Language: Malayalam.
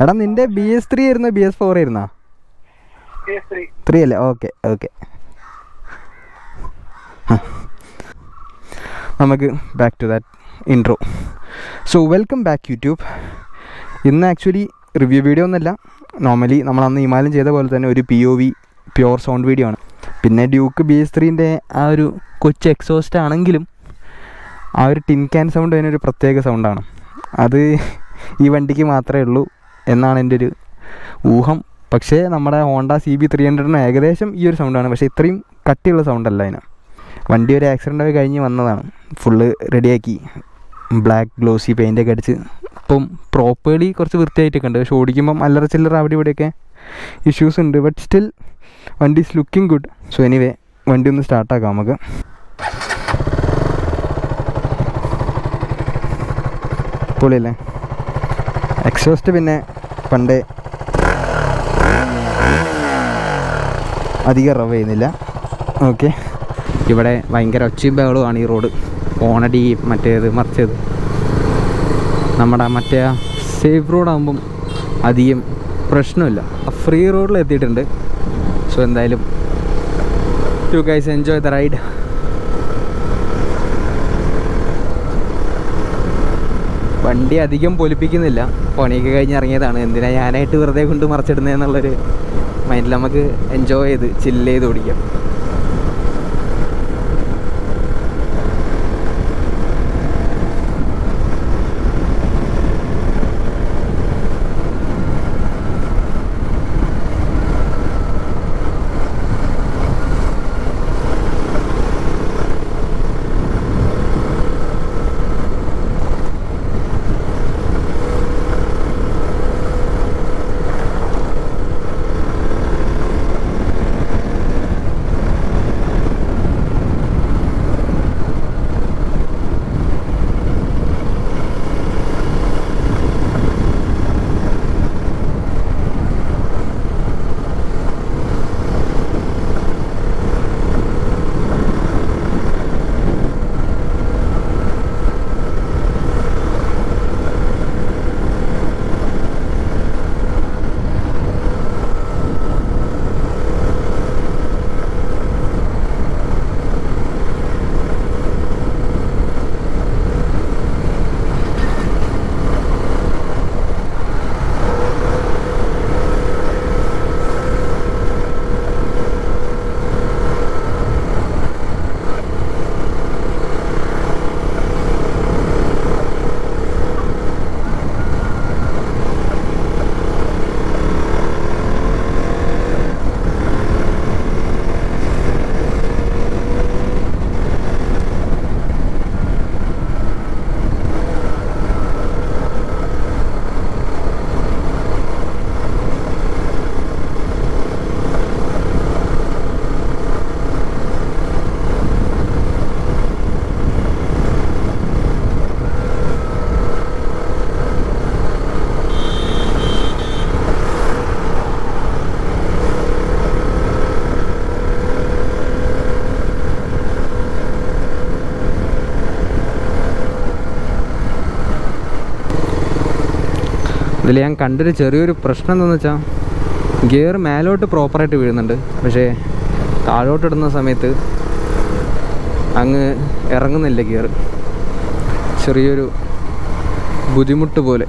എടാ നിന്റെ BS3 ആയിരുന്നോ BS4 ആയിരുന്നോ? 3 അല്ലേ? Okay okay. നമുക്ക് back to that intro. So welcome back YouTube. ഇന്ന് ആക്ച്വലി റിവ്യൂ വീഡിയോ ഒന്നുമല്ല. നോർമലി നമ്മൾ അന്ന് ഹിമാലയം ചെയ്ത പോലെ തന്നെ ഒരു POV പ്യുവർ സൗണ്ട് വീഡിയോ ആണ്. പിന്നെ ഡ്യൂക്ക് BS3ൻ്റെ ആ ഒരു കൊച്ചു എക്സോസ്റ്റ് ആണെങ്കിലും ആ ഒരു ടിൻ ക്യാൻ സൗണ്ട് അതിനൊരു പ്രത്യേക സൗണ്ടാണ്. അത് ഈ വണ്ടിക്ക് മാത്രമേ ഉള്ളൂ എന്നാണ് എൻ്റെ ഒരു ഊഹം. പക്ഷേ നമ്മുടെ ഹോണ്ട CB300 ഏകദേശം ഈ ഒരു സൗണ്ടാണ്. പക്ഷേ ഇത്രയും കട്ടിയുള്ള സൗണ്ടല്ല അതിന്. വണ്ടി ഒരു ആക്സിഡൻ്റ് ഒക്കെ കഴിഞ്ഞ് വന്നതാണ്. ഫുള്ള് റെഡിയാക്കി ബ്ലാക്ക് ഗ്ലോസി പെയിൻ്റൊക്കെ അടിച്ച് ഇപ്പം പ്രോപ്പർലി കുറച്ച് വൃത്തിയായിട്ടൊക്കെ ഉണ്ട്. പക്ഷെ ഓടിക്കുമ്പം അല്ലറ ചില്ലറ അവിടെ ഇവിടെയൊക്കെ ഇഷ്യൂസ് ഉണ്ട്. ബട്ട് സ്റ്റിൽ വണ്ടി is looking good. So anyway വണ്ടി ഒന്ന് സ്റ്റാർട്ടാക്കാം നമുക്ക്. പൊളിയല്ലേ? എക്സോസ്റ്റ് പിന്നെ പണ്ടേ അധികം റവ് ചെയ്യുന്നില്ല. ഓക്കെ, ഇവിടെ ഭയങ്കര ഒച്ചയും ബഹളവുമാണ് ഈ റോഡ്. ഓണടി മറ്റേത് മറിച്ചത്. നമ്മുടെ മറ്റേ സേഫ് റോഡാകുമ്പം അധികം പ്രശ്നമില്ല. ഫ്രീ റോഡിൽ എത്തിയിട്ടുണ്ട്. സോ എന്തായാലും you guys enjoy the ride. വണ്ടി അധികം പൊലിപ്പിക്കുന്നില്ല. പണിയൊക്കെ കഴിഞ്ഞ് ഇറങ്ങിയതാണ്. എന്തിനാ ഞാനായിട്ട് വെറുതെ കൊണ്ട് മറിച്ചിടുന്നതെന്നുള്ളൊരു മൈൻഡിൽ നമുക്ക് എൻജോയ് ചെയ്ത് ചില്ല് ചെയ്ത് ഓടിക്കാം. ഇതിൽ ഞാൻ കണ്ടൊരു ചെറിയൊരു പ്രശ്നം എന്താണെന്ന് വെച്ചാൽ ഗിയർ മേലോട്ട് പ്രോപ്പറായിട്ട് വീഴുന്നുണ്ട്. പക്ഷേ താഴോട്ടിടുന്ന സമയത്ത് അങ്ങ് ഇറങ്ങുന്നില്ല ഗിയർ. ചെറിയൊരു ബുദ്ധിമുട്ട് പോലെ.